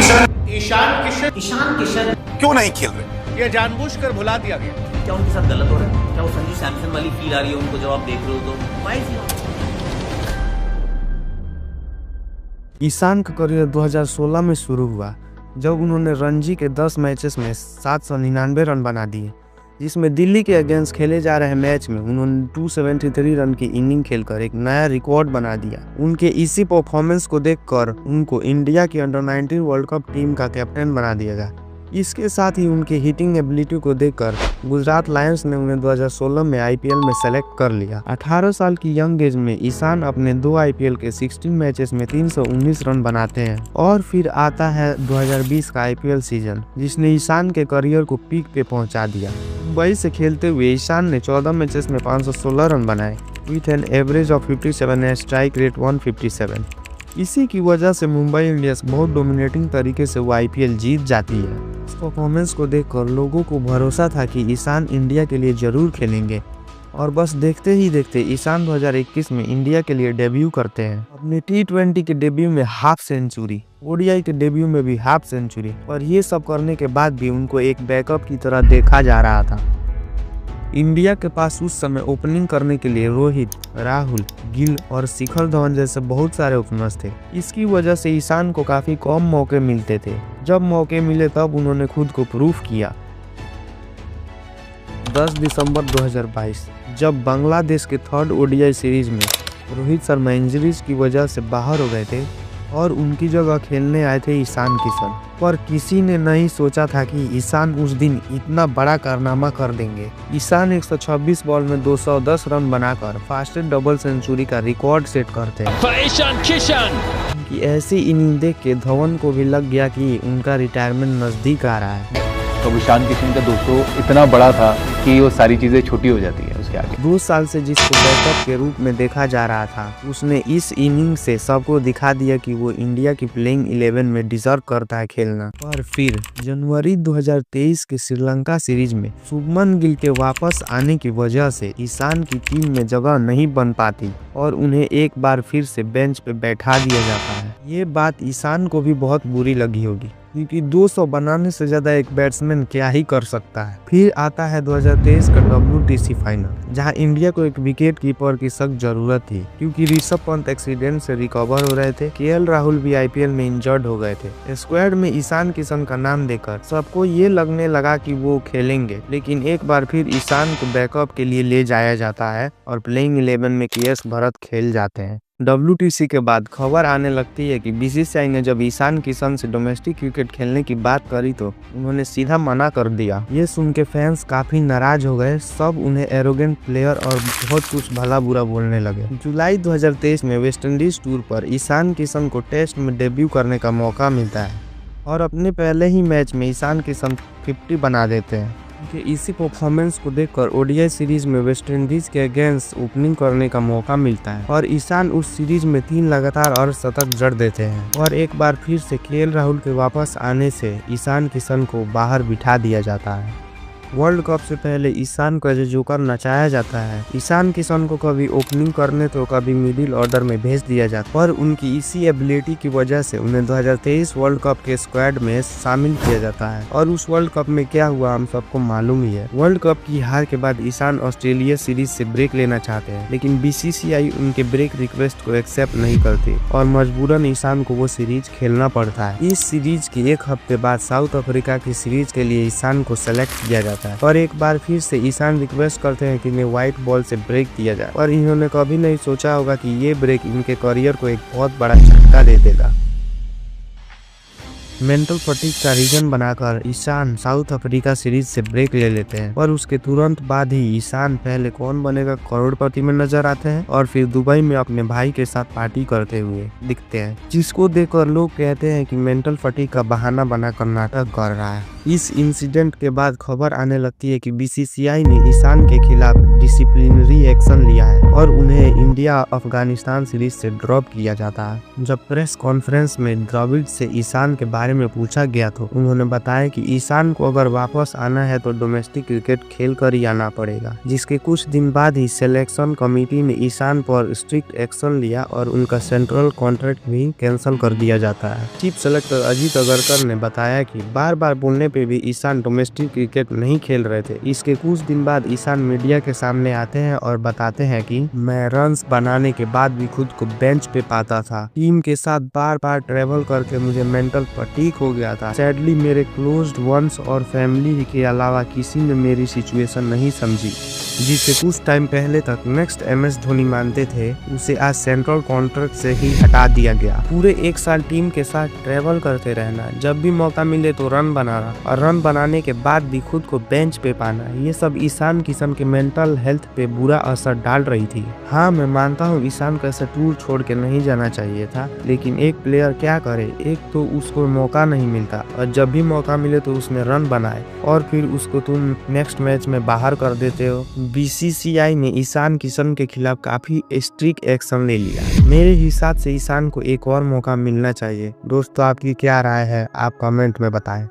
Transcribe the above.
ईशान किशन क्यों नहीं खेल रहे? ये जानबूझकर भुला दिया गया। क्या उनके साथ गलत हो रहा है? क्या वो संजू सैमसन वाली फील आ रही है उनको जब आप देख रहे हो तो? Why is he? ईशान का करियर 2016 में शुरू हुआ जब उन्होंने रणजी के 10 मैचेस में 799 रन बना दिए, जिसमें दिल्ली के अगेंस्ट खेले जा रहे मैच में उन्होंने 273 रन की इनिंग खेलकर एक नया रिकॉर्ड बना दिया। उनके इसी परफॉर्मेंस को देखकर उनको इंडिया की अंडर-19 वर्ल्ड कप टीम का कैप्टन बना दिया गया। इसके साथ ही उनके हिटिंग एबिलिटी को देखकर गुजरात लायंस ने उन्हें 2016 में आईपीएल में सेलेक्ट कर लिया। 18 साल की यंग एज में ईशान अपने 2 आईपीएल के 16 मैचेस में 319 रन बनाते हैं और फिर आता है 2020 का आईपीएल सीजन, जिसने ईशान के करियर को पीक पे पहुंचा दिया। मुंबई से खेलते हुए ईशान ने 14 मैचेस में 516 रन बनाए with an average of 57 and strike rate 157। इसी की वजह से मुंबई इंडियंस बहुत डोमिनेटिंग तरीके से वो आईपीएल जीत जाती है। इस परफॉर्मेंस को देखकर लोगों को भरोसा था कि ईशान इंडिया के लिए जरूर खेलेंगे और बस देखते ही देखते ईशान 2021 में इंडिया के लिए डेब्यू करते हैं। अपने T20 के डेब्यू में हाफ सेंचुरी, ओडीआई के डेब्यू में भी हाफ सेंचुरी, और ये सब करने के बाद भी उनको एक बैकअप की तरह देखा जा रहा था। इंडिया के पास उस समय ओपनिंग करने के लिए रोहित, राहुल, गिल और शिखर धवन जैसे बहुत सारे ओपनर्स थे। इसकी वजह से ईशान को काफी कम मौके मिलते थे। जब मौके मिले तब उन्होंने खुद को प्रूफ किया। 10 दिसंबर 2022 जब बांग्लादेश के 3rd ओडीआई सीरीज में रोहित शर्मा इंजरीज की वजह से बाहर हो गए थे और उनकी जगह खेलने आए थे ईशान किशन, पर किसी ने नहीं सोचा था कि ईशान उस दिन इतना बड़ा कारनामा कर देंगे। ईशान 126 बॉल में 210 रन बनाकर फास्टेस्ट डबल सेंचुरी का रिकॉर्ड सेट करते हैं। ईशान किशन की ऐसी इनिंग देख के धवन को भी लग गया कि उनका रिटायरमेंट नजदीक आ रहा है। तो ईशान किशन का 200 इतना बड़ा था कि वो सारी चीजें छोटी हो जाती है उसके आगे। 2 साल से जिसको बैकअप के रूप में देखा जा रहा था, उसने इस इनिंग से सबको दिखा दिया कि वो इंडिया की प्लेइंग 11 में डिजर्व करता है खेलना। और फिर जनवरी 2023 के श्रीलंका सीरीज में शुभमन गिल के वापस आने की वजह से ईशान की टीम में जगह नहीं बन पाती और उन्हें एक बार फिर से बेंच पे बैठा दिया जाता है। ये बात ईशान को भी बहुत बुरी लगी होगी, क्योंकि 200 बनाने से ज्यादा एक बैट्समैन क्या ही कर सकता है। फिर आता है 2023 का WTC फाइनल, जहां इंडिया को एक विकेट कीपर की सख्त जरूरत थी, क्योंकि ऋषभ पंत एक्सीडेंट से रिकवर हो रहे थे। केएल राहुल भी आईपीएल में इंजर्ड हो गए थे। स्क्वाड में ईशान किशन का नाम देकर सबको ये लगने लगा कि वो खेलेंगे, लेकिन एक बार फिर ईशान को बैकअप के लिए ले जाया जाता है और प्लेइंग 11 में केएस भरत खेल जाते हैं। WTC के बाद खबर आने लगती है कि बीसीसीआई ने जब ईशान किशन से डोमेस्टिक क्रिकेट खेलने की बात करी तो उन्होंने सीधा मना कर दिया। ये सुन के फैंस काफी नाराज हो गए। सब उन्हें एरोगेंट प्लेयर और बहुत कुछ भला बुरा बोलने लगे। जुलाई 2023 में वेस्टइंडीज टूर पर ईशान किशन को टेस्ट में डेब्यू करने का मौका मिलता है और अपने पहले ही मैच में ईशान किशन 50 बना देते हैं। उनके इसी परफॉर्मेंस को देखकर ओडीआई सीरीज में वेस्टइंडीज के अगेंस्ट ओपनिंग करने का मौका मिलता है और ईशान उस सीरीज में 3 लगातार अर्धशतक जड़ देते हैं। और एक बार फिर से केएल राहुल के वापस आने से ईशान किशन को बाहर बिठा दिया जाता है। वर्ल्ड कप से पहले ईशान को एज जोकर नचाया जाता है। ईशान किशन को कभी ओपनिंग करने तो कभी मिडिल ऑर्डर में भेज दिया जाता है, पर उनकी इसी एबिलिटी की वजह से उन्हें 2023 वर्ल्ड कप के स्क्वाड में शामिल किया जाता है। और उस वर्ल्ड कप में क्या हुआ हम सबको मालूम ही है। वर्ल्ड कप की हार के बाद ईशान ऑस्ट्रेलिया सीरीज से ब्रेक लेना चाहते हैं, लेकिन बीसीसीआई उनके ब्रेक रिक्वेस्ट को एक्सेप्ट नहीं करती और मजबूरन ईशान को वो सीरीज खेलना पड़ता है। इस सीरीज के 1 हफ्ते बाद साउथ अफ्रीका की सीरीज के लिए ईशान को सेलेक्ट किया जाता है और एक बार फिर से ईशान रिक्वेस्ट करते हैं कि इन्हें व्हाइट बॉल से ब्रेक दिया जाए, और इन्होंने कभी नहीं सोचा होगा कि ये ब्रेक इनके करियर को एक बहुत बड़ा झटका दे देगा। मेंटल फटीग का रीजन बनाकर ईशान साउथ अफ्रीका सीरीज से ब्रेक ले लेते हैं और उसके तुरंत बाद ही ईशान पहले कौन बनेगा करोड़पति में नजर आते हैं और फिर दुबई में अपने भाई के साथ पार्टी करते हुए दिखते हैं, जिसको देखकर लोग कहते हैं कि मेंटल फटीग का बहाना बनाकर नाटक कर रहा है। इस इंसिडेंट के बाद खबर आने लगती है कि बीसीसीआई ने ईशान के खिलाफ डिसिप्लिनरी एक्शन लिया है और उन्हें इंडिया अफगानिस्तान सीरीज से ड्रॉप किया जाता है। जब प्रेस कॉन्फ्रेंस में द्रविड़ से ईशान के बारे बारे में पूछा गया तो उन्होंने बताया कि ईशान को अगर वापस आना है तो डोमेस्टिक क्रिकेट खेल कर ही आना पड़ेगा, जिसके कुछ दिन बाद ही सिलेक्शन कमेटी ने ईशान पर स्ट्रिक्ट एक्शन लिया और उनका सेंट्रल कॉन्ट्रैक्ट भी कैंसिल कर दिया जाता है। चीफ सेलेक्टर अजीत अगरकर ने बताया कि बार बार बोलने पे भी ईशान डोमेस्टिक क्रिकेट नहीं खेल रहे थे। इसके कुछ दिन बाद ईशान मीडिया के सामने आते हैं और बताते हैं कि मैं रन्स बनाने के बाद भी खुद को बेंच पे पाता था। टीम के साथ बार बार ट्रेवल करके मुझे मेंटल फटीग हो गया था। सैडली मेरे क्लोज्ड वंस और फैमिली के अलावा किसी ने मेरी सिचुएशन नहीं समझी, जिसे कुछ टाइम पहले तक नेक्स्ट MS धोनी मानते थे, उसे आज सेंट्रल कॉन्ट्रैक्ट से ही हटा दिया गया। पूरे 1 साल टीम के साथ ट्रेवल करते रहना, जब भी मौका मिले तो रन बनाना और रन बनाने के बाद भी खुद को बेंच पे पाना, ये सब ईशान किशन के मेंटल हेल्थ पे बुरा असर डाल रही थी। हाँ, मैं मानता हूँ ईशान को ऐसे टूर छोड़ के नहीं जाना चाहिए था, लेकिन एक प्लेयर क्या करे, एक तो उसको मौका नहीं मिलता और जब भी मौका मिले तो उसमें रन बनाए और फिर उसको तुम नेक्स्ट मैच में बाहर कर देते हो। BCCI ने ईशान किशन के खिलाफ काफी स्ट्रिक्ट एक्शन ले लिया। मेरे हिसाब से ईशान को एक और मौका मिलना चाहिए। दोस्तों, आपकी क्या राय है, आप कमेंट में बताएं।